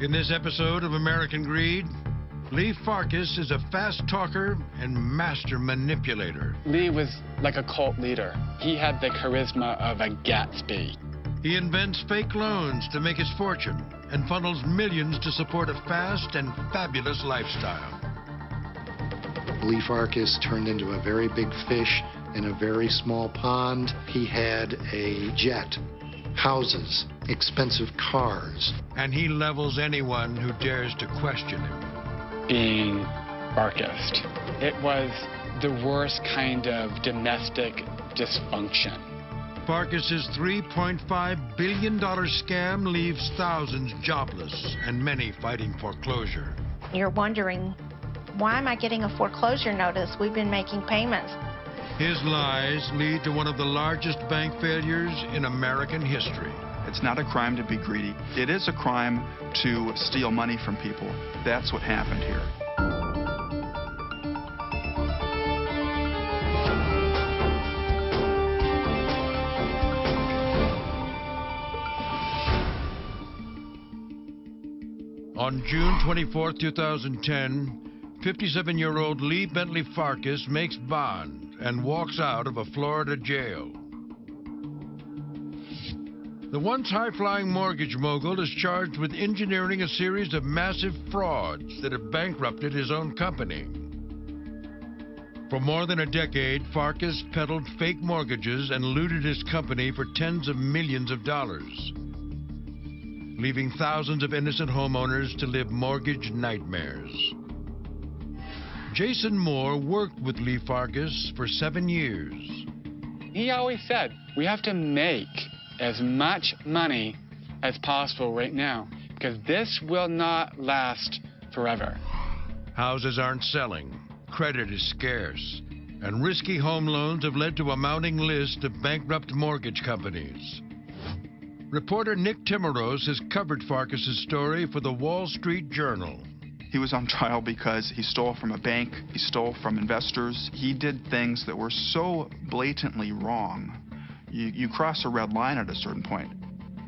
In this episode of American Greed, Lee Farkas is a fast talker and master manipulator. Lee was like a cult leader. He had the charisma of a Gatsby. He invents fake loans to make his fortune and funnels millions to support a fast and fabulous lifestyle. Lee Farkas turned into a very big fish in a very small pond. He had a jet, houses, expensive cars. And he levels anyone who dares to question him. Being Farkas, it was the worst kind of domestic dysfunction. Farkas's $3.5 billion scam leaves thousands jobless and many fighting foreclosure. You're wondering, why am I getting a foreclosure notice? We've been making payments. His lies lead to one of the largest bank failures in American history. It's not a crime to be greedy. It is a crime to steal money from people. That's what happened here. On June 24, 2010, 57-year-old Lee Bentley Farkas makes bond and walks out of a Florida jail. The once high-flying mortgage mogul is charged with engineering a series of massive frauds that have bankrupted his own company. For more than a decade, Farkas peddled fake mortgages and looted his company for tens of millions of dollars, leaving thousands of innocent homeowners to live mortgage nightmares. Jason Moore worked with Lee Farkas for 7 years. He always said, we have to make as much money as possible right now, because this will not last forever. Houses aren't selling, credit is scarce, and risky home loans have led to a mounting list of bankrupt mortgage companies. Reporter Nick Timmeros has covered Farkas's story for the Wall Street Journal. He was on trial because he stole from a bank, he stole from investors. He did things that were so blatantly wrong. You cross a red line at a certain point.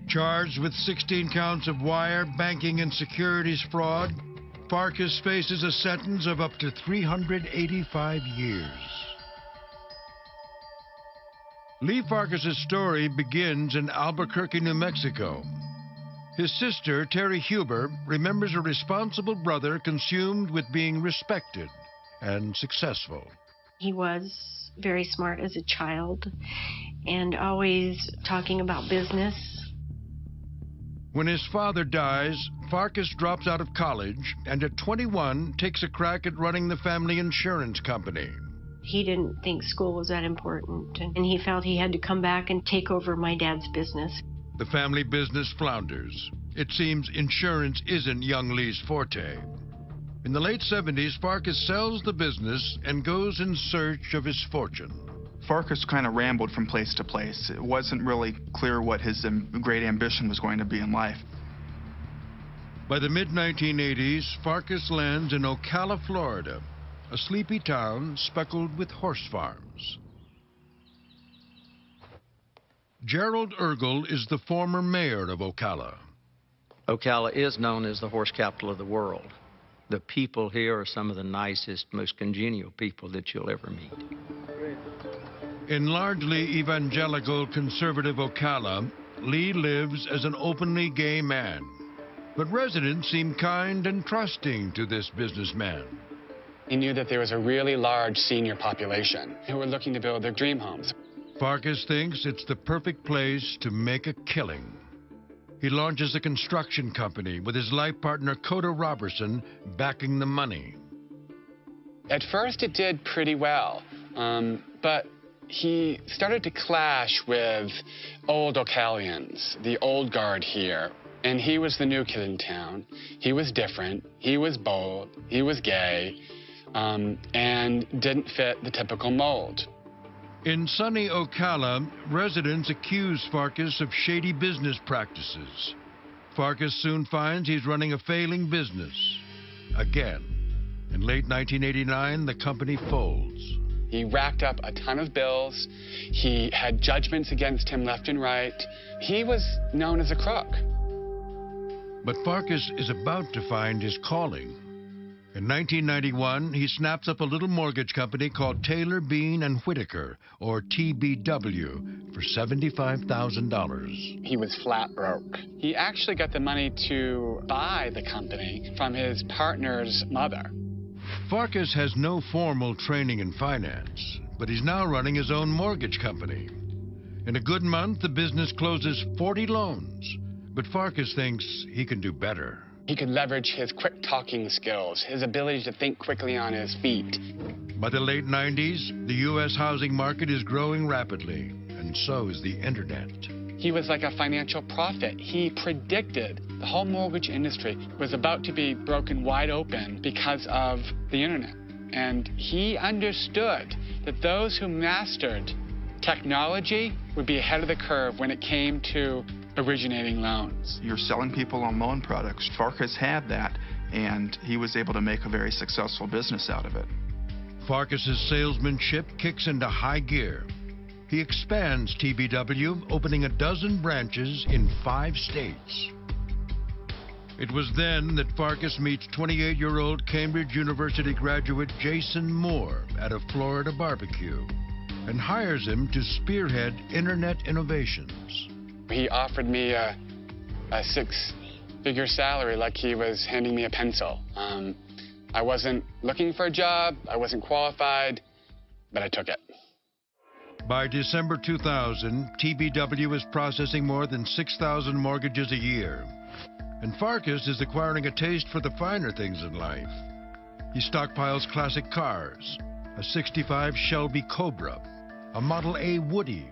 Charged with 16 counts of wire, banking, and securities fraud, Farkas faces a sentence of up to 385 years. Lee Farkas's story begins in Albuquerque, New Mexico. His sister, Terry Huber, remembers a responsible brother consumed with being respected and successful. He was very smart as a child and always talking about business. When his father dies, Farkas drops out of college and at 21 takes a crack at running the family insurance company. He didn't think school was that important, and he felt he had to come back and take over my dad's business. The family business flounders. It seems insurance isn't young Lee's forte. In the late 70s, Farkas sells the business and goes in search of his fortune. Farkas kind of rambled from place to place. It wasn't really clear what his great ambition was going to be in life. By the mid-1980s, Farkas lands in Ocala, Florida, a sleepy town speckled with horse farms. Gerald Ergel is the former mayor of Ocala. Ocala is known as the horse capital of the world. The people here are some of the nicest, most congenial people that you'll ever meet. In largely evangelical, conservative Ocala, Lee lives as an openly gay man. But residents seem kind and trusting to this businessman. He knew that there was a really large senior population who were looking to build their dream homes. Farkas thinks it's the perfect place to make a killing. He launches a construction company with his life partner Coda Robertson backing the money. At first it did pretty well, but he started to clash with old Ocalians, the old guard here. And he was the new kid in town. He was different, he was bold, he was gay, and didn't fit the typical mold. In sunny Ocala, residents accuse Farkas of shady business practices. Farkas soon finds he's running a failing business. Again. In late 1989, the company folds. He racked up a ton of bills. He had judgments against him left and right. He was known as a crook. But Farkas is about to find his calling. In 1991, he snaps up a little mortgage company called Taylor, Bean and Whitaker, or TBW, for $75,000. He was flat broke. He actually got the money to buy the company from his partner's mother. Farkas has no formal training in finance, but he's now running his own mortgage company. In a good month, the business closes 40 loans, but Farkas thinks he can do better. He could leverage his quick talking skills, his ability to think quickly on his feet. By the late 90s, the U.S. housing market is growing rapidly, and so is the internet. He was like a financial prophet. He predicted the whole mortgage industry was about to be broken wide open because of the internet. And he understood that those who mastered technology would be ahead of the curve when it came to originating loans. You're selling people on loan products. Farkas had that, and he was able to make a very successful business out of it. Farkas's salesmanship kicks into high gear. He expands TBW, opening 12 branches in 5 states. It was then that Farkas meets 28-year-old Cambridge University graduate Jason Moore at a Florida barbecue and hires him to spearhead internet innovations. He offered me a 6-figure salary like he was handing me a pencil. I wasn't looking for a job, I wasn't qualified, but I took it. By December 2000, TBW is processing more than 6,000 mortgages a year. And Farkas is acquiring a taste for the finer things in life. He stockpiles classic cars, a '65 Shelby Cobra, a Model A Woody,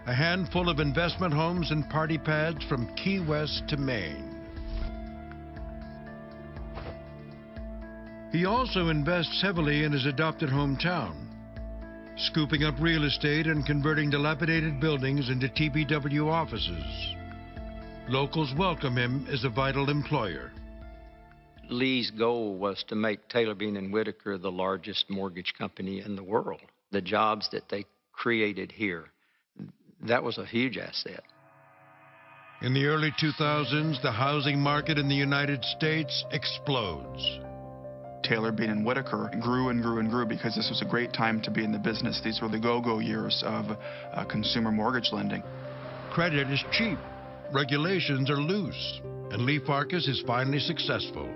a handful of investment homes and party pads from Key West to Maine. He also invests heavily in his adopted hometown, scooping up real estate and converting dilapidated buildings into TBW offices. Locals welcome him as a vital employer. Lee's goal was to make Taylor, Bean & Whitaker the largest mortgage company in the world. The jobs that they created here, that was a huge asset. In the early 2000s, the housing market in the United States explodes. Taylor, Bean & Whitaker grew and grew and grew because this was a great time to be in the business. These were the go-go years of consumer mortgage lending. Credit is cheap, regulations are loose, and Lee Farkas is finally successful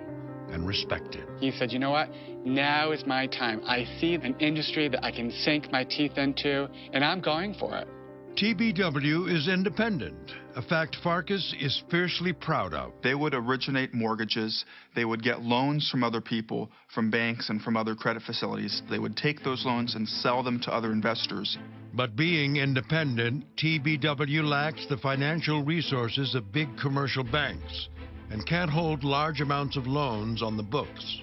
and respected. He said, you know what? Now is my time. I see an industry that I can sink my teeth into, and I'm going for it. TBW is independent, a fact Farkas is fiercely proud of. They would originate mortgages. They would get loans from other people, from banks and from other credit facilities. They would take those loans and sell them to other investors. But being independent, TBW lacks the financial resources of big commercial banks and can't hold large amounts of loans on the books.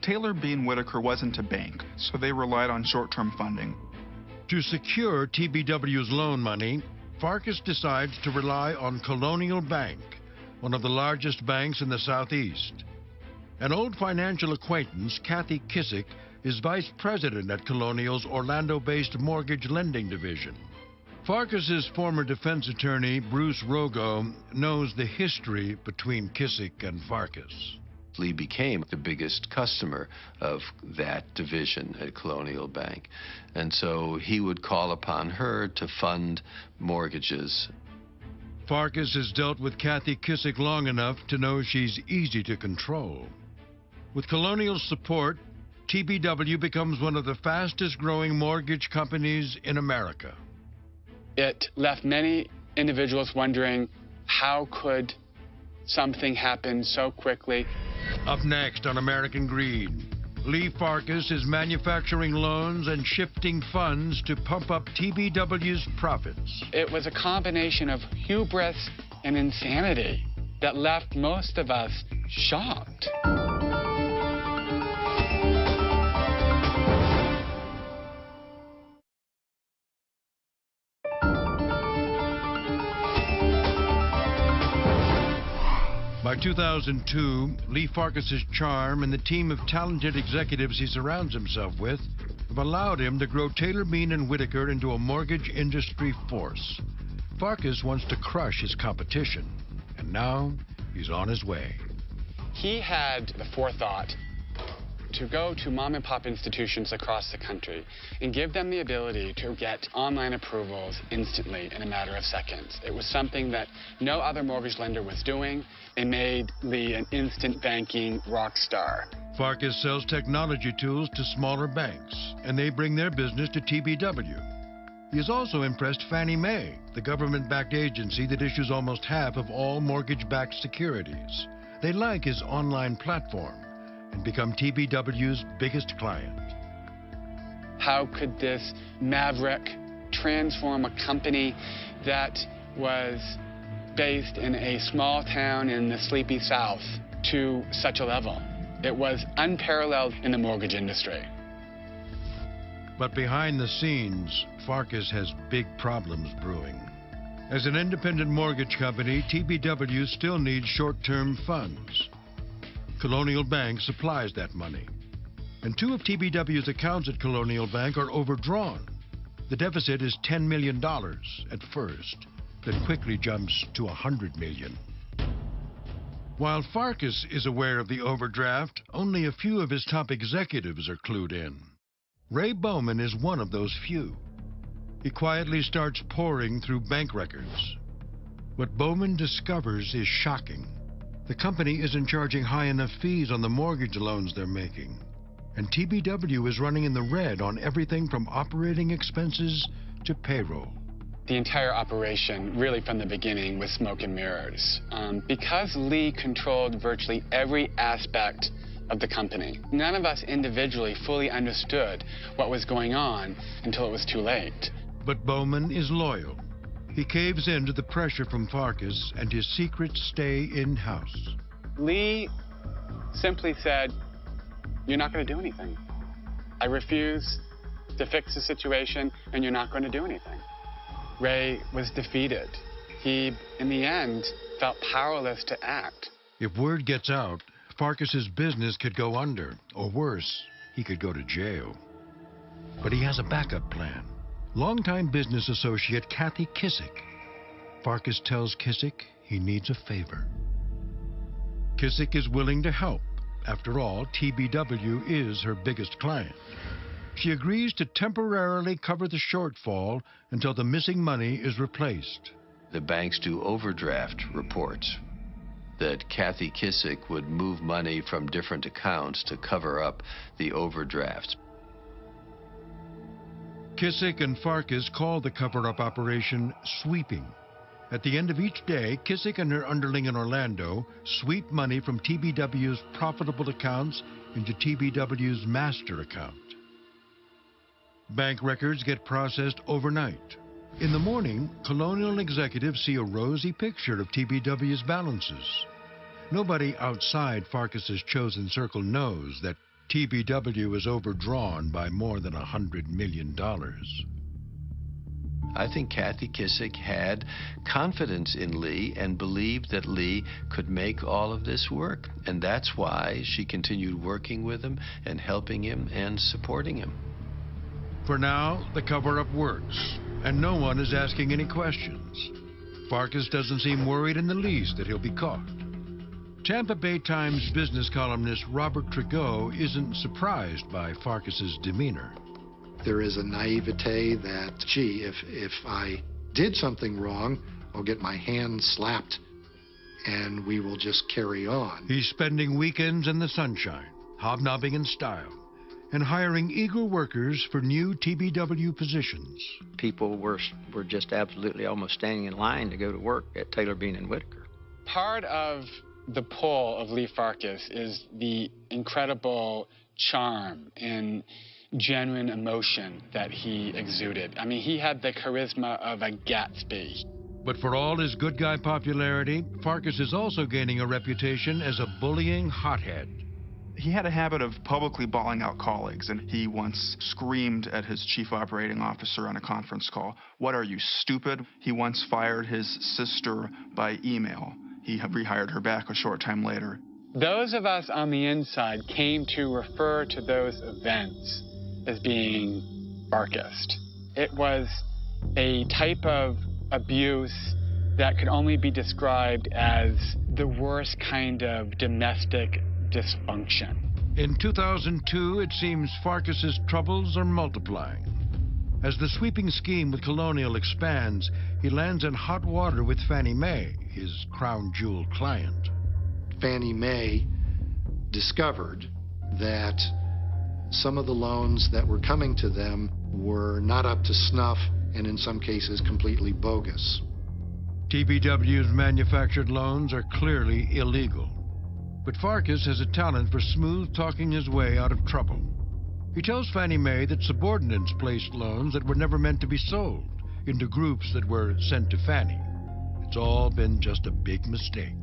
Taylor, Bean & Whitaker wasn't a bank, so they relied on short-term funding. To secure TBW's loan money, Farkas decides to rely on Colonial Bank, one of the largest banks in the Southeast. An old financial acquaintance, Kathy Kissick, is vice president at Colonial's Orlando-based mortgage lending division. Farkas's former defense attorney, Bruce Rogo, knows the history between Kissick and Farkas. Lee became the biggest customer of that division at Colonial Bank. And so he would call upon her to fund mortgages. Farkas has dealt with Kathy Kissick long enough to know she's easy to control. With Colonial's support, TBW becomes one of the fastest growing mortgage companies in America. It left many individuals wondering, how could something happen so quickly? Up next on American Greed, Lee Farkas is manufacturing loans and shifting funds to pump up TBW's profits. It was a combination of hubris and insanity that left most of us shocked. By 2002, Lee Farkas's charm and the team of talented executives he surrounds himself with have allowed him to grow Taylor, Bean & Whitaker into a mortgage industry force. Farkas wants to crush his competition, and now he's on his way. He had the forethought to go to mom-and-pop institutions across the country and give them the ability to get online approvals instantly in a matter of seconds. It was something that no other mortgage lender was doing. They made Lee an instant banking rock star. Farkas sells technology tools to smaller banks, and they bring their business to TBW. He has also impressed Fannie Mae, the government-backed agency that issues almost half of all mortgage-backed securities. They like his online platform and become TBW's biggest client. How could this maverick transform a company that was based in a small town in the sleepy South to such a level? It was unparalleled in the mortgage industry. But behind the scenes, Farkas has big problems brewing. As an independent mortgage company, TBW still needs short-term funds. Colonial Bank supplies that money. And 2 of TBW's accounts at Colonial Bank are overdrawn. The deficit is $10 million at first, then quickly jumps to $100 million. While Farkas is aware of the overdraft, only a few of his top executives are clued in. Ray Bowman is one of those few. He quietly starts poring through bank records. What Bowman discovers is shocking. The company isn't charging high enough fees on the mortgage loans they're making. And TBW is running in the red on everything from operating expenses to payroll. The entire operation, really from the beginning, was smoke and mirrors. Because Lee controlled virtually every aspect of the company, none of us individually fully understood what was going on until it was too late. But Bowman is loyal. He caves in to the pressure from Farkas, and his secrets stay in-house. Lee simply said, "You're not going to do anything. I refuse to fix the situation, and you're not going to do anything." Ray was defeated. He, in the end, felt powerless to act. If word gets out, Farkas's business could go under, or worse, he could go to jail. But he has a backup plan. Longtime business associate Kathy Kissick. Farkas tells Kissick he needs a favor. Kissick is willing to help. After all, TBW is her biggest client. She agrees to temporarily cover the shortfall until the missing money is replaced. The banks do overdraft reports that Kathy Kissick would move money from different accounts to cover up the overdrafts. Kissick and Farkas call the cover-up operation sweeping. At the end of each day, Kissick and her underling in Orlando sweep money from TBW's profitable accounts into TBW's master account. Bank records get processed overnight. In the morning, Colonial executives see a rosy picture of TBW's balances. Nobody outside Farkas's chosen circle knows that TBW is overdrawn by more than $100 million. I think Kathy Kissick had confidence in Lee and believed that Lee could make all of this work. And that's why she continued working with him and helping him and supporting him. For now, the cover-up works, and no one is asking any questions. Farkas doesn't seem worried in the least that he'll be caught. Tampa Bay Times business columnist Robert Trigot isn't surprised by Farkas's demeanor. There is a naivete that, gee, if I did something wrong, I'll get my hand slapped and we will just carry on. He's spending weekends in the sunshine, hobnobbing in style, and hiring eager workers for new TBW positions. People were just absolutely almost standing in line to go to work at Taylor, Bean & Whitaker. Part of the pull of Lee Farkas is the incredible charm and genuine emotion that he exuded. I mean, he had the charisma of a Gatsby. But for all his good guy popularity, Farkas is also gaining a reputation as a bullying hothead. He had a habit of publicly bawling out colleagues, and he once screamed at his chief operating officer on a conference call, "What are you, stupid?" He once fired his sister by email. He rehired her back a short time later. Those of us on the inside came to refer to those events as being Farkist. It was a type of abuse that could only be described as the worst kind of domestic dysfunction. In 2002, it seems Farkas's troubles are multiplying. As the sweeping scheme with Colonial expands, he lands in hot water with Fannie Mae, his crown jewel client. Fannie Mae discovered that some of the loans that were coming to them were not up to snuff and in some cases completely bogus. TBW's manufactured loans are clearly illegal. But Farkas has a talent for smooth talking his way out of trouble. He tells Fannie Mae that subordinates placed loans that were never meant to be sold into groups that were sent to Fannie. It's all been just a big mistake.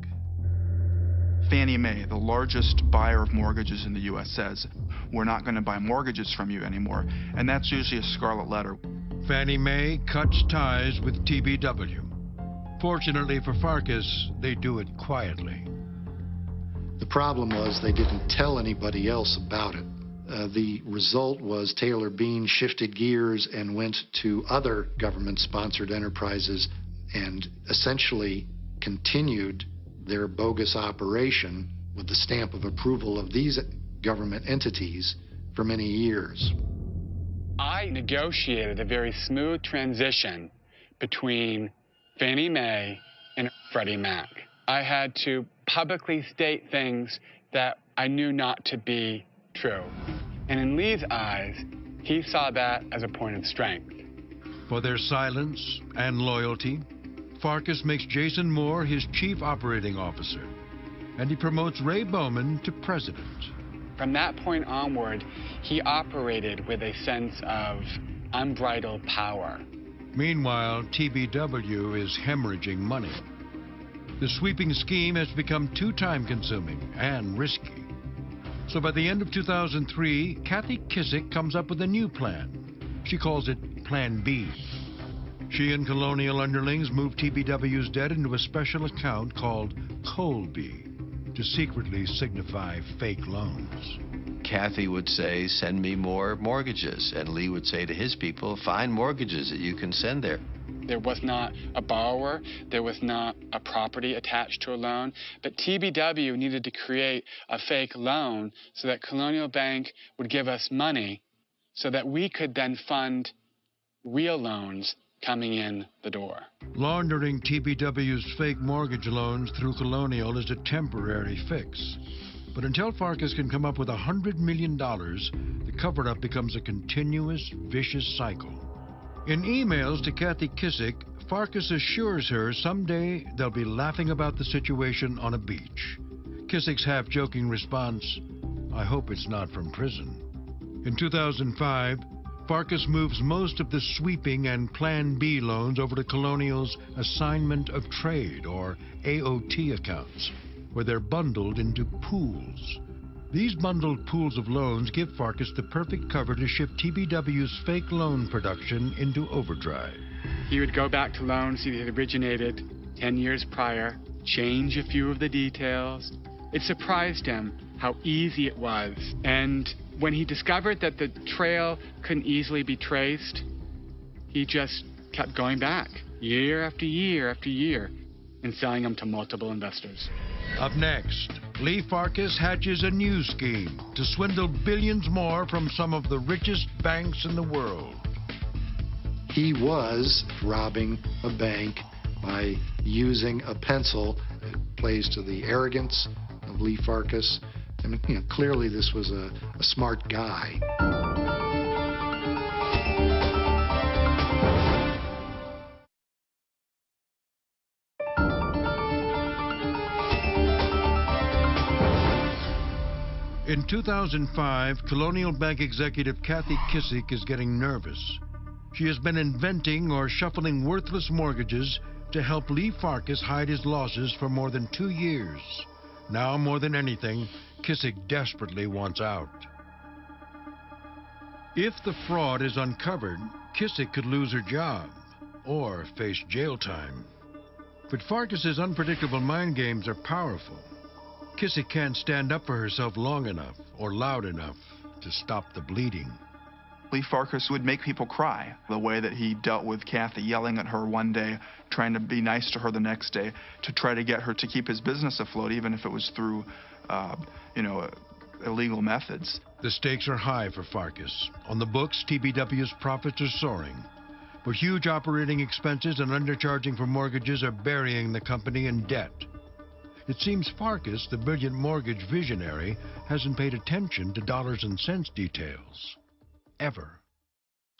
Fannie Mae, the largest buyer of mortgages in the U.S., says, we're not going to buy mortgages from you anymore. And that's usually a scarlet letter. Fannie Mae cuts ties with TBW. Fortunately for Farkas, they do it quietly. The problem was they didn't tell anybody else about it. The result was Taylor Bean shifted gears and went to other government-sponsored enterprises and essentially continued their bogus operation with the stamp of approval of these government entities for many years. I negotiated a very smooth transition between Fannie Mae and Freddie Mac. I had to publicly state things that I knew not to be true. And in Lee's eyes, he saw that as a point of strength. For their silence and loyalty, Farkas makes Jason Moore his chief operating officer, and he promotes Ray Bowman to president. From that point onward, he operated with a sense of unbridled power. Meanwhile, TBW is hemorrhaging money. The sweeping scheme has become too time-consuming and risky. So by the end of 2003, Kathy Kissick comes up with a new plan. She calls it Plan B. She and Colonial underlings move TBW's debt into a special account called Colby to secretly signify fake loans. Kathy would say, send me more mortgages. And Lee would say to his people, find mortgages that you can send there. There was not a borrower, there was not a property attached to a loan, but TBW needed to create a fake loan so that Colonial Bank would give us money so that we could then fund real loans coming in the door. Laundering TBW's fake mortgage loans through Colonial is a temporary fix. But until Farkas can come up with $100 million, the cover-up becomes a continuous, vicious cycle. In emails to Kathy Kissick, Farkas assures her someday they'll be laughing about the situation on a beach. Kissick's half-joking response, I hope it's not from prison. In 2005, Farkas moves most of the sweeping and Plan B loans over to Colonial's Assignment of Trade, or AOT accounts, where they're bundled into pools. These bundled pools of loans give Farkas the perfect cover to shift TBW's fake loan production into overdrive. He would go back to loans he had originated 10 years prior, change a few of the details. It surprised him how easy it was. And when he discovered that the trail couldn't easily be traced, he just kept going back year after year after year and selling them to multiple investors. Up next, Lee Farkas hatches a new scheme to swindle billions more from some of the richest banks in the world. He was robbing a bank by using a pencil. It plays to the arrogance of Lee Farkas. I mean, clearly this was a smart guy. In 2005, Colonial Bank executive Kathy Kissick is getting nervous. She has been inventing or shuffling worthless mortgages to help Lee Farkas hide his losses for more than 2 years. Now, more than anything, Kissick desperately wants out. If the fraud is uncovered, Kissick could lose her job or face jail time. But Farkas's unpredictable mind games are powerful. Kissick can't stand up for herself long enough or loud enough to stop the bleeding. Lee Farkas would make people cry. The way that he dealt with Kathy, yelling at her one day, trying to be nice to her the next day, to try to get her to keep his business afloat, even if it was through, illegal methods. The stakes are high for Farkas. On the books, TBW's profits are soaring. But huge operating expenses and undercharging for mortgages are burying the company in debt. It seems Farkas, the brilliant mortgage visionary, hasn't paid attention to dollars and cents details. Ever.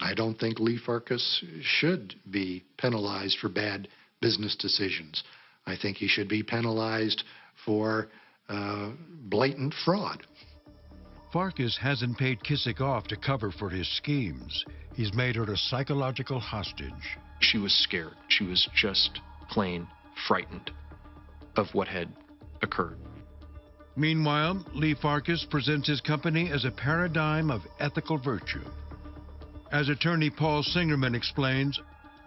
I don't think Lee Farkas should be penalized for bad business decisions. I think he should be penalized for blatant fraud. Farkas hasn't paid Kissick off to cover for his schemes. He's made her a psychological hostage. She was scared. She was just plain frightened of what had occurred. Meanwhile, Lee Farkas presents his company as a paradigm of ethical virtue. As attorney Paul Singerman explains,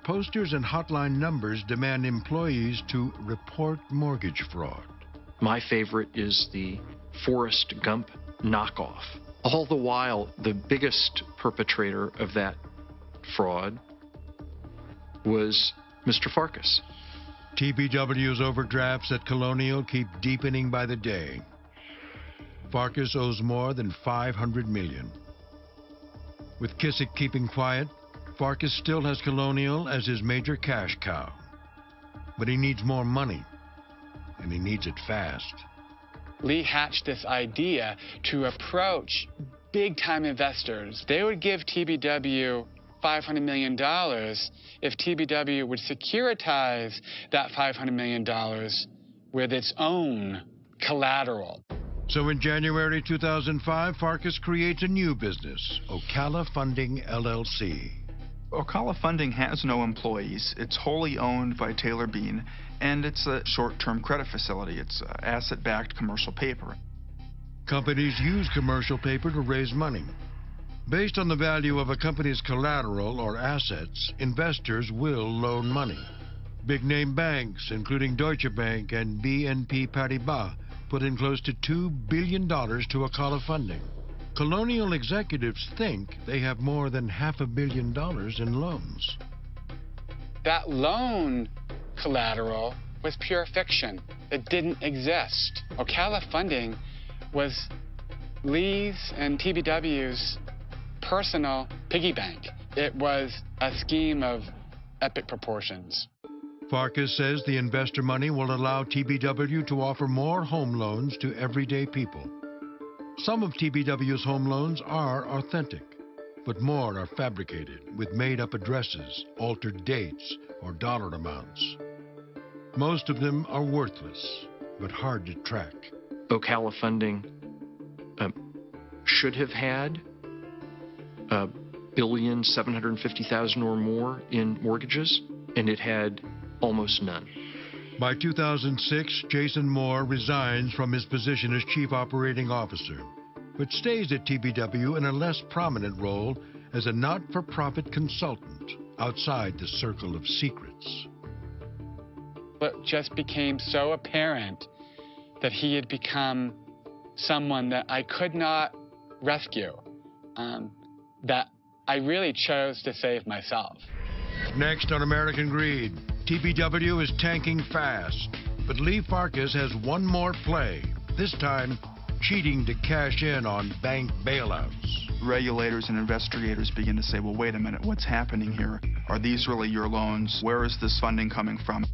posters and hotline numbers demand employees to report mortgage fraud. My favorite is the Forrest Gump knockoff. All the while, the biggest perpetrator of that fraud was Mr. Farkas. TBW's overdrafts at Colonial keep deepening by the day. Farkas owes more than $500 million. With Kissick keeping quiet, Farkas still has Colonial as his major cash cow. But he needs more money, and he needs it fast. Lee hatched this idea to approach big-time investors. They would give TBW $500 million if TBW would securitize that $500 million with its own collateral. So in January 2005, Farkas creates a new business, Ocala Funding, LLC. Ocala Funding has no employees. It's wholly owned by Taylor Bean, and it's a short-term credit facility. It's asset-backed commercial paper. Companies use commercial paper to raise money. Based on the value of a company's collateral or assets, investors will loan money. Big-name banks, including Deutsche Bank and BNP Paribas, put in close to $2 billion to Ocala Funding. Colonial executives think they have more than $500 million in loans. That loan collateral was pure fiction. It didn't exist. Ocala Funding was Lee's and TBW's personal piggy bank. It was a scheme of epic proportions. Farkas says the investor money will allow TBW to offer more home loans to everyday people. Some of TBW's home loans are authentic, but more are fabricated with made-up addresses, altered dates, or dollar amounts. Most of them are worthless, but hard to track. Ocala Funding should have had $1,750,000 or more in mortgages, and it had almost none. By 2006, Jason Moore resigns from his position as Chief Operating Officer, but stays at TBW in a less prominent role as a not-for-profit consultant outside the circle of secrets. It just became so apparent that he had become someone that I could not rescue, that I really chose to save myself. Next on American Greed, TBW is tanking fast, but Lee Farkas has one more play, this time cheating to cash in on bank bailouts. Regulators and investigators begin to say, well, wait a minute, what's happening here? Are these really your loans? Where is this funding coming from?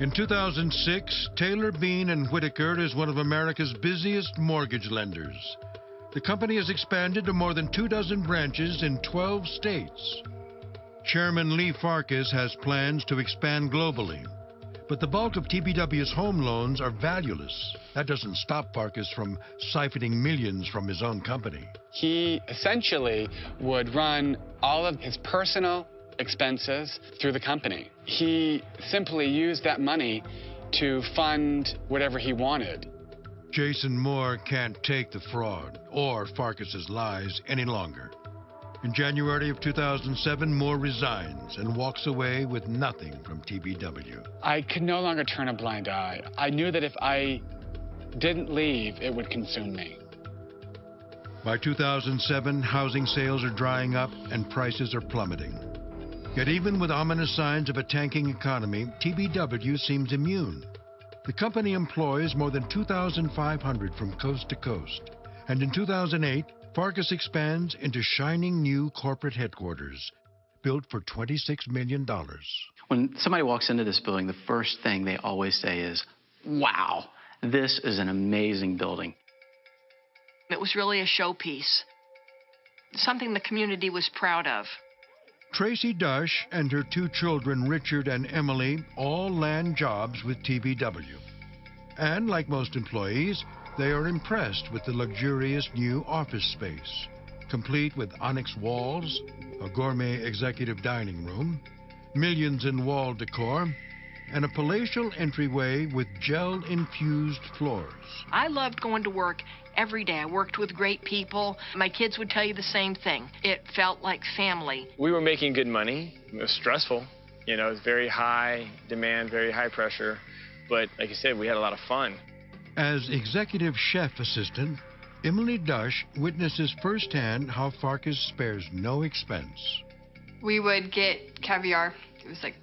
In 2006, Taylor, Bean & Whitaker is one of America's busiest mortgage lenders. The company has expanded to more than 24 branches in 12 states. Chairman Lee Farkas has plans to expand globally, but the bulk of TBW's home loans are valueless. That doesn't stop Farkas from siphoning millions from his own company. He essentially would run all of his personal expenses through the company. He simply used that money to fund whatever he wanted. Jason Moore can't take the fraud or Farkas's lies any longer. In January of 2007, Moore resigns and walks away with nothing from TBW. I could no longer turn a blind eye. I knew that if I didn't leave, it would consume me. By 2007, housing sales are drying up and prices are plummeting. Yet even with ominous signs of a tanking economy, TBW seems immune. The company employs more than 2,500 from coast to coast. And in 2008, Farkas expands into shining new corporate headquarters, built for $26 million. When somebody walks into this building, the first thing they always say is, wow, this is an amazing building. It was really a showpiece, something the community was proud of. Tracy Dush and her two children, Richard and Emily, all land jobs with TBW. And like most employees, they are impressed with the luxurious new office space, complete with onyx walls, a gourmet executive dining room, millions in wall decor, and a palatial entryway with gel-infused floors. I loved going to work every day. I worked with great people. My kids would tell you the same thing. It felt like family. We were making good money. It was stressful. You know, it was very high demand, very high pressure. But like I said, we had a lot of fun. As executive chef assistant, Emily Dush witnesses firsthand how Farkas spares no expense. We would get caviar. It was like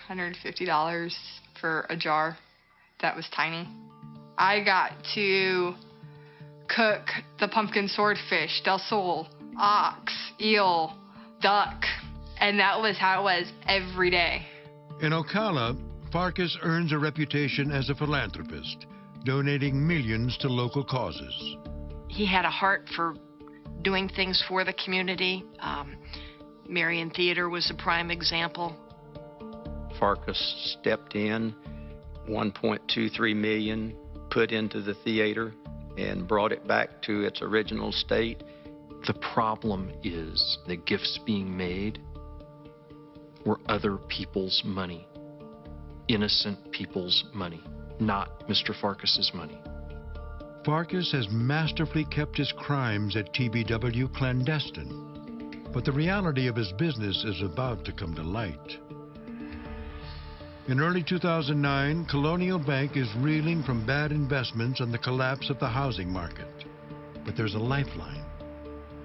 $150 for a jar. That was tiny. I got to cook the pumpkin swordfish, del sol, ox, eel, duck, and that was how it was every day. In Ocala, Farkas earns a reputation as a philanthropist, donating millions to local causes. He had a heart for doing things for the community. Marion Theater was a prime example. Farkas stepped in, $1.23 million put into the theater and brought it back to its original state. The problem is the gifts being made were other people's money, innocent people's money, not Mr. Farkas's money. Farkas has masterfully kept his crimes at TBW clandestine, but the reality of his business is about to come to light. In early 2009, Colonial Bank is reeling from bad investments and the collapse of the housing market. But there's a lifeline.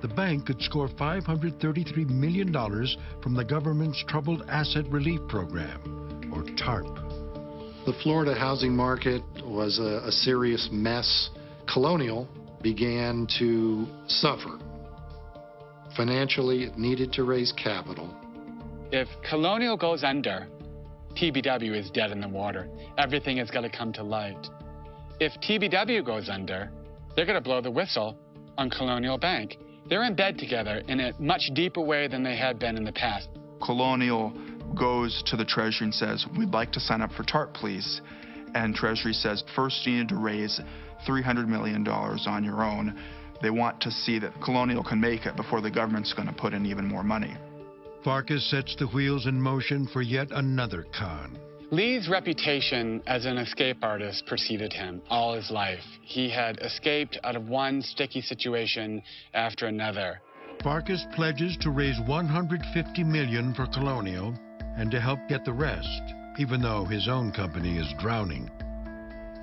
The bank could score $533 million from the government's Troubled Asset Relief Program, or TARP. The Florida housing market was a serious mess. Colonial began to suffer. Financially, it needed to raise capital. If Colonial goes under, TBW is dead in the water. Everything is going to come to light. If TBW goes under, they're going to blow the whistle on Colonial Bank. They're in bed together in a much deeper way than they had been in the past. Colonial goes to the Treasury and says, we'd like to sign up for TARP, please. And Treasury says, first you need to raise $300 million on your own. They want to see that Colonial can make it before the government's going to put in even more money. Farkas sets the wheels in motion for yet another con. Lee's reputation as an escape artist preceded him all his life. He had escaped out of one sticky situation after another. Farkas pledges to raise $150 million for Colonial and to help get the rest, even though his own company is drowning.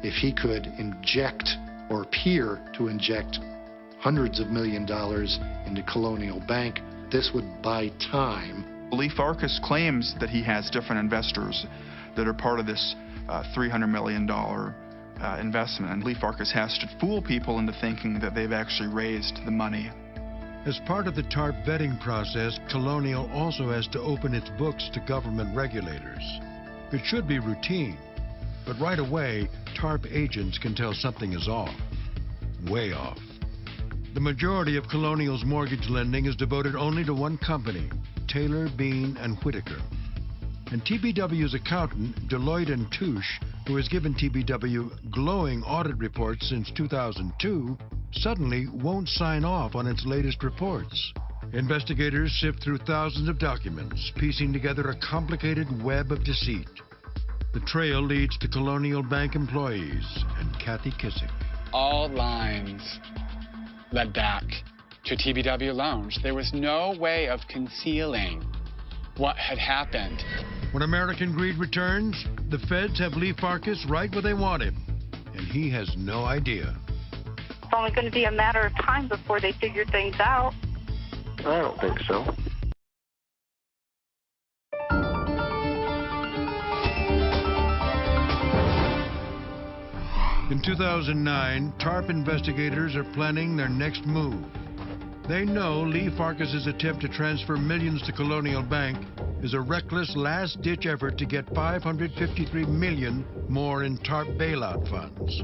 If he could inject or appear to inject hundreds of million dollars into Colonial Bank, this would buy time. Lee Farkas claims that he has different investors that are part of this $300 million investment. And Lee Farkas has to fool people into thinking that they've actually raised the money. As part of the TARP vetting process, Colonial also has to open its books to government regulators. It should be routine, but right away, TARP agents can tell something is off, way off. The majority of Colonial's mortgage lending is devoted only to one company, Taylor, Bean, and Whitaker. And TBW's accountant, Deloitte & Touche, who has given TBW glowing audit reports since 2002, suddenly won't sign off on its latest reports. Investigators sift through thousands of documents, piecing together a complicated web of deceit. The trail leads to Colonial Bank employees and Kathy Kissick. All lines led back to TBW loans. There was no way of concealing what had happened. When American greed returns, the feds have Lee Farkas right where they want him, and he has no idea. It's only going to be a matter of time before they figure things out. I don't think so. In 2009, TARP investigators are planning their next move. They know Lee Farkas' attempt to transfer millions to Colonial Bank is a reckless last-ditch effort to get $553 million more in TARP bailout funds.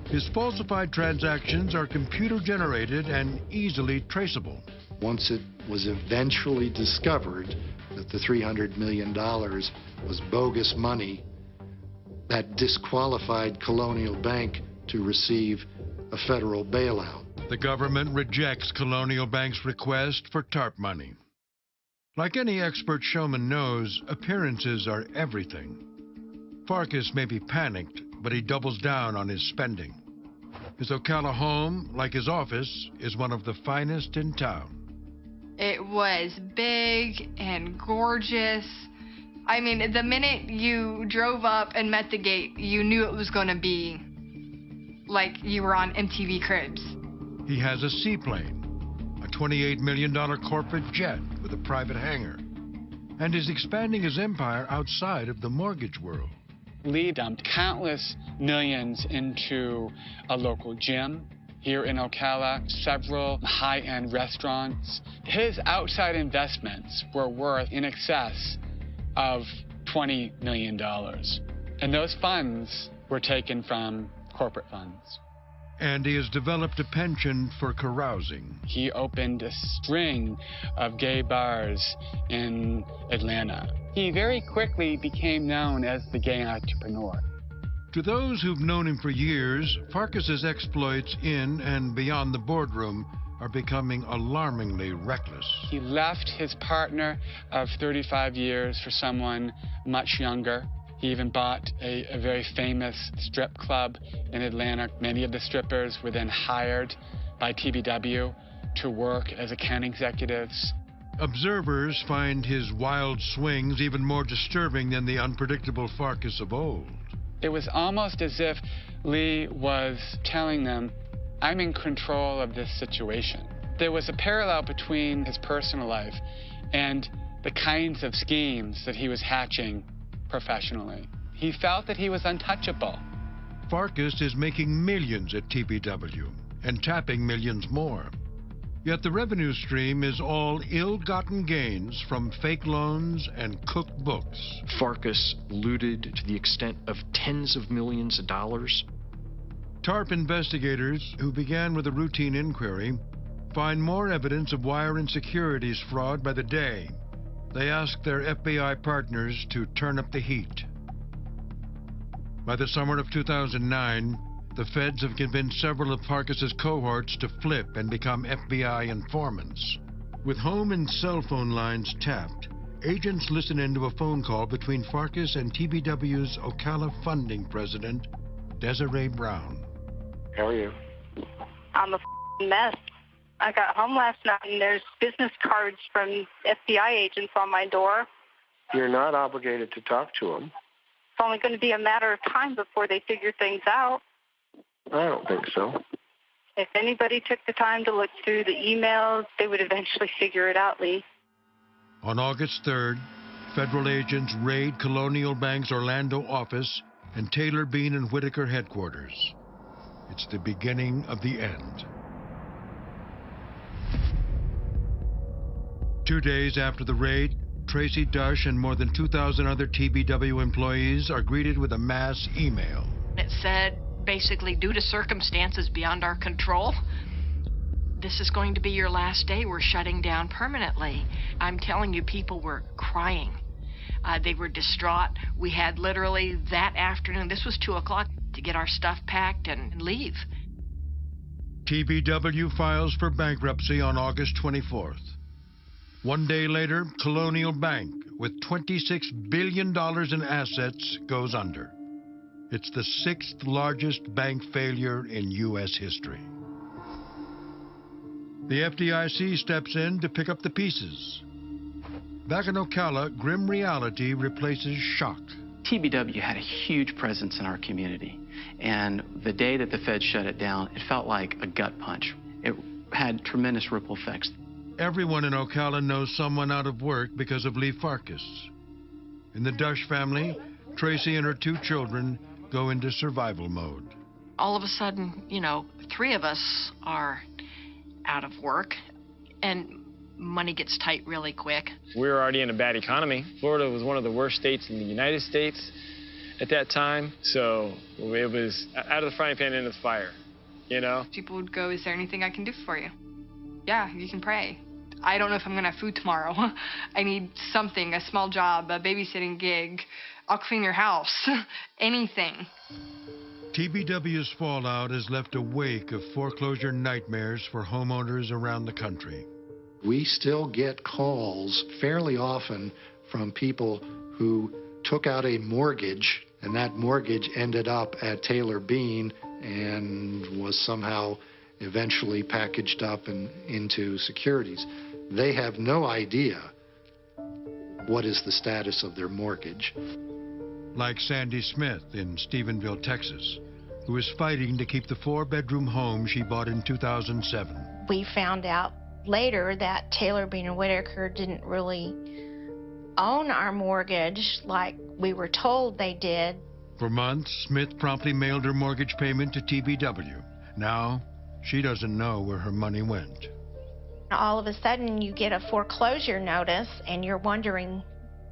His falsified transactions are computer-generated and easily traceable. Once it was eventually discovered that the $300 million was bogus money, that disqualified Colonial Bank to receive a federal bailout. The government rejects Colonial Bank's request for TARP money. Like any expert showman knows, appearances are everything. Farkas may be panicked, but he doubles down on his spending. His Ocala home, like his office, is one of the finest in town. It was big and gorgeous. I mean, the minute you drove up and met the gate, you knew it was going to be like you were on MTV Cribs. He has a seaplane, a $28 million corporate jet with a private hangar, and is expanding his empire outside of the mortgage world. Lee dumped countless millions into a local gym here in Ocala, several high-end restaurants. His outside investments were worth in excess of $20 million. And those funds were taken from corporate funds. And he has developed a penchant for carousing. He opened a string of gay bars in Atlanta. He very quickly became known as the gay entrepreneur. To those who've known him for years, Farkas's exploits in and beyond the boardroom are becoming alarmingly reckless. He left his partner of 35 years for someone much younger. He even bought a very famous strip club in Atlanta. Many of the strippers were then hired by TBW to work as account executives. Observers find his wild swings even more disturbing than the unpredictable Farkas of old. It was almost as if Lee was telling them, I'm in control of this situation. There was a parallel between his personal life and the kinds of schemes that he was hatching professionally. He felt that he was untouchable. Farkas is making millions at TBW and tapping millions more. Yet the revenue stream is all ill-gotten gains from fake loans and cooked books. Farkas looted to the extent of tens of millions of dollars. TARP investigators, who began with a routine inquiry, find more evidence of wire and securities fraud by the day. They ask their FBI partners to turn up the heat. By the summer of 2009, the feds have convinced several of Farkas's cohorts to flip and become FBI informants. With home and cell phone lines tapped, agents listen into a phone call between Farkas and TBW's Ocala funding president, Desiree Brown. How are you? I'm a mess. I got home last night and there's business cards from FBI agents on my door. You're not obligated to talk to them. It's only going to be a matter of time before they figure things out. I don't think so. If anybody took the time to look through the emails, they would eventually figure it out, Lee. On August 3rd, federal agents raid Colonial Bank's Orlando office and Taylor, Bean and Whitaker headquarters. It's the beginning of the end. 2 days after the raid, Tracy Dush and more than 2,000 other TBW employees are greeted with a mass email. It said, basically, due to circumstances beyond our control, this is going to be your last day. We're shutting down permanently. I'm telling you, people were crying. They were distraught. We had literally that afternoon, this was 2 o'clock, to get our stuff packed and leave. TBW files for bankruptcy on August 24th. 1 day later, Colonial Bank, with $26 billion in assets, goes under. It's the 6th largest bank failure in U.S. history. The FDIC steps in to pick up the pieces. Back in Ocala, grim reality replaces shock. TBW had a huge presence in our community, and the day that the Fed shut it down, it felt like a gut punch. It had tremendous ripple effects. Everyone in Ocala knows someone out of work because of Lee Farkas. In the Dush family, Tracy and her 2 children go into survival mode. All of a sudden, 3 of us are out of work, and money gets tight really quick. We were already in a bad economy. Florida was one of the worst states in the United States at that time, so it was out of the frying pan into the fire, People would go, "Is there anything I can do for you?" "Yeah, you can pray." "I don't know if I'm going to have food tomorrow. I need something, a small job, a babysitting gig. I'll clean your house." Anything. TBW's fallout has left a wake of foreclosure nightmares for homeowners around the country. We still get calls fairly often from people who took out a mortgage, and that mortgage ended up at Taylor Bean and was somehow eventually packaged up and into securities. They have no idea what is the status of their mortgage. Like Sandy Smith in Stephenville, Texas, who is fighting to keep the 4-bedroom home she bought in 2007. We found out later that Taylor Bean and Whitaker didn't really own our mortgage like we were told they did. For months, Smith promptly mailed her mortgage payment to TBW. Now, she doesn't know where her money went. All of a sudden, you get a foreclosure notice, and you're wondering,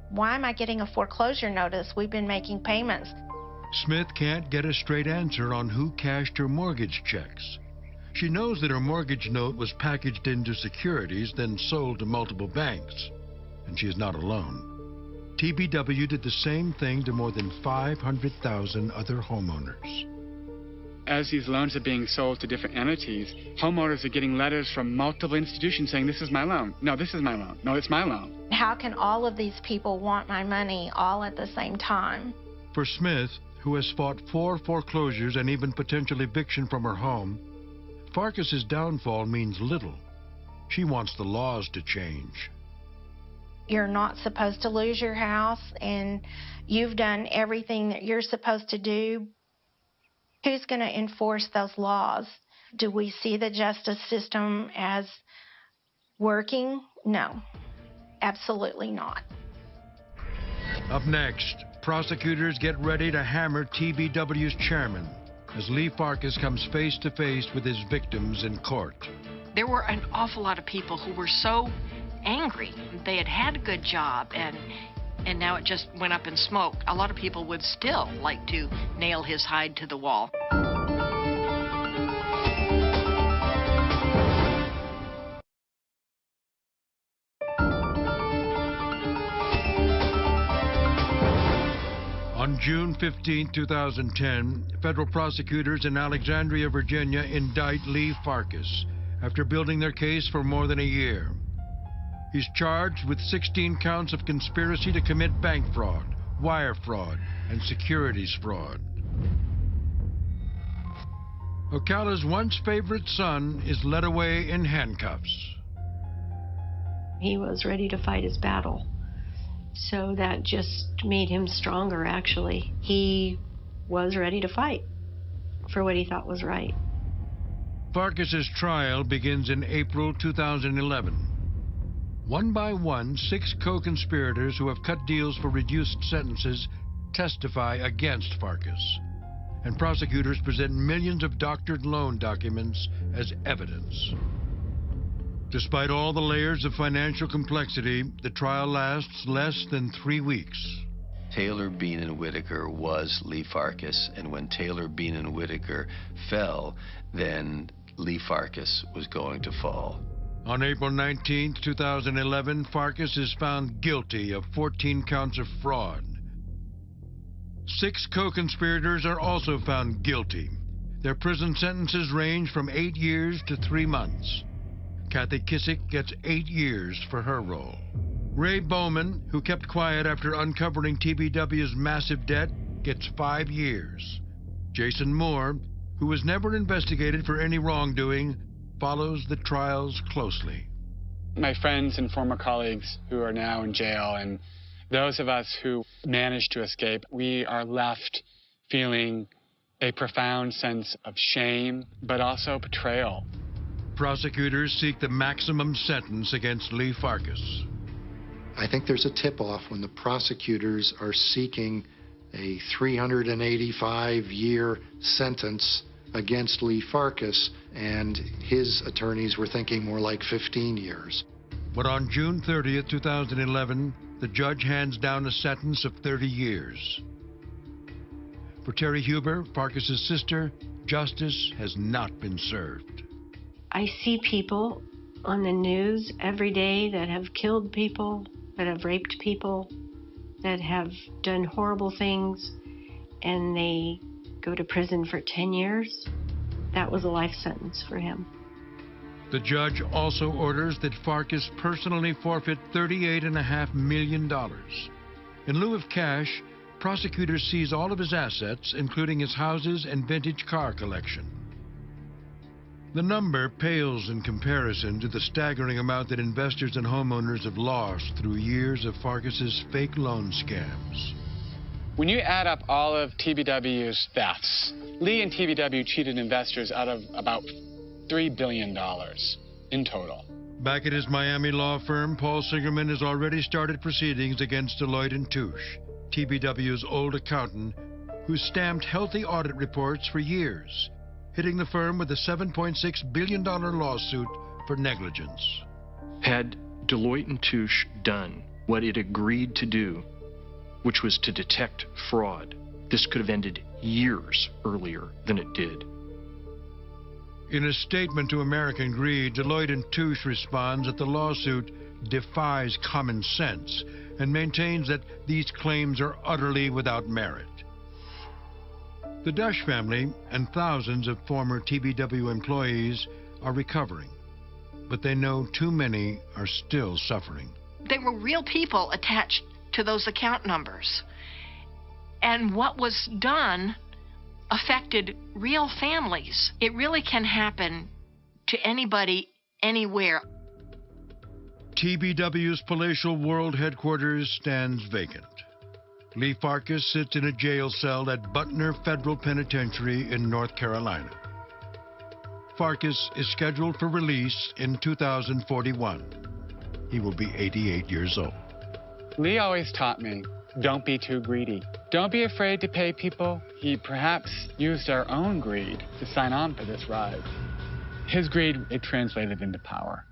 why am I getting a foreclosure notice? We've been making payments. Smith can't get a straight answer on who cashed her mortgage checks. She knows that her mortgage note was packaged into securities, then sold to multiple banks. And she is not alone. TBW did the same thing to more than 500,000 other homeowners. As these loans are being sold to different entities, homeowners are getting letters from multiple institutions saying, "This is my loan. No, this is my loan. No, it's my loan." How can all of these people want my money all at the same time? For Smith, who has fought 4 foreclosures and even potential eviction from her home, Farkas's downfall means little. She wants the laws to change. You're not supposed to lose your house, and you've done everything that you're supposed to do. Who's going to enforce those laws? Do we see the justice system as working? No, absolutely not. Up next, prosecutors get ready to hammer TBW's chairman as Lee Farkas comes face to face with his victims in court. There were an awful lot of people who were so angry. They had had a good job, and now it just went up in smoke. A lot of people would still like to nail his hide to the wall. On June 15, 2010, federal prosecutors in Alexandria, Virginia, indict Lee Farkas after building their case for more than a year. He's charged with 16 counts of conspiracy to commit bank fraud, wire fraud, and securities fraud. Ocala's once favorite son is led away in handcuffs. He was ready to fight his battle. So that just made him stronger, actually. He was ready to fight for what he thought was right. Farkas's trial begins in April 2011. One by one, 6 co-conspirators who have cut deals for reduced sentences testify against Farkas. And prosecutors present millions of doctored loan documents as evidence. Despite all the layers of financial complexity, the trial lasts less than 3 weeks. Taylor, Bean, and Whitaker was Lee Farkas, and when Taylor, Bean, and Whitaker fell, then Lee Farkas was going to fall. On April 19, 2011, Farkas is found guilty of 14 counts of fraud. 6 co-conspirators are also found guilty. Their prison sentences range from 8 years to 3 months. Kathy Kissick gets 8 years for her role. Ray Bowman, who kept quiet after uncovering TBW's massive debt, gets 5 years. Jason Moore, who was never investigated for any wrongdoing, follows the trials closely. My friends and former colleagues who are now in jail, and those of us who managed to escape, we are left feeling a profound sense of shame, but also betrayal. Prosecutors seek the maximum sentence against Lee Farkas. I think there's a tip-off when the prosecutors are seeking a 385-year sentence against Lee Farkas, and his attorneys were thinking more like 15 years. But on June 30th, 2011, the judge hands down a sentence of 30 years. For Terry Huber, Farkas' sister, justice has not been served. I see people on the news every day that have killed people, that have raped people, that have done horrible things, and they go to prison for 10 years. That was a life sentence for him. The judge also orders that Farkas personally forfeit $38.5 million. In lieu of cash, prosecutors seize all of his assets, including his houses and vintage car collection. The number pales in comparison to the staggering amount that investors and homeowners have lost through years of Farkas' fake loan scams. When you add up all of TBW's thefts, Lee and TBW cheated investors out of about $3 billion in total. Back at his Miami law firm, Paul Singerman has already started proceedings against Deloitte & Touche, TBW's old accountant, who stamped healthy audit reports for years, hitting the firm with a $7.6 billion lawsuit for negligence. Had Deloitte & Touche done what it agreed to do, which was to detect fraud, this could have ended years earlier than it did. In a statement to American Greed, Deloitte & Touche responds that the lawsuit defies common sense and maintains that these claims are utterly without merit. The Dush family and thousands of former TBW employees are recovering, but they know too many are still suffering. They were real people attached to those account numbers. And what was done affected real families. It really can happen to anybody, anywhere. TBW's palatial world headquarters stands vacant. Lee Farkas sits in a jail cell at Butner Federal Penitentiary in North Carolina. Farkas is scheduled for release in 2041. He will be 88 years old. Lee always taught me, don't be too greedy. Don't be afraid to pay people. He perhaps used our own greed to sign on for this ride. His greed, it translated into power.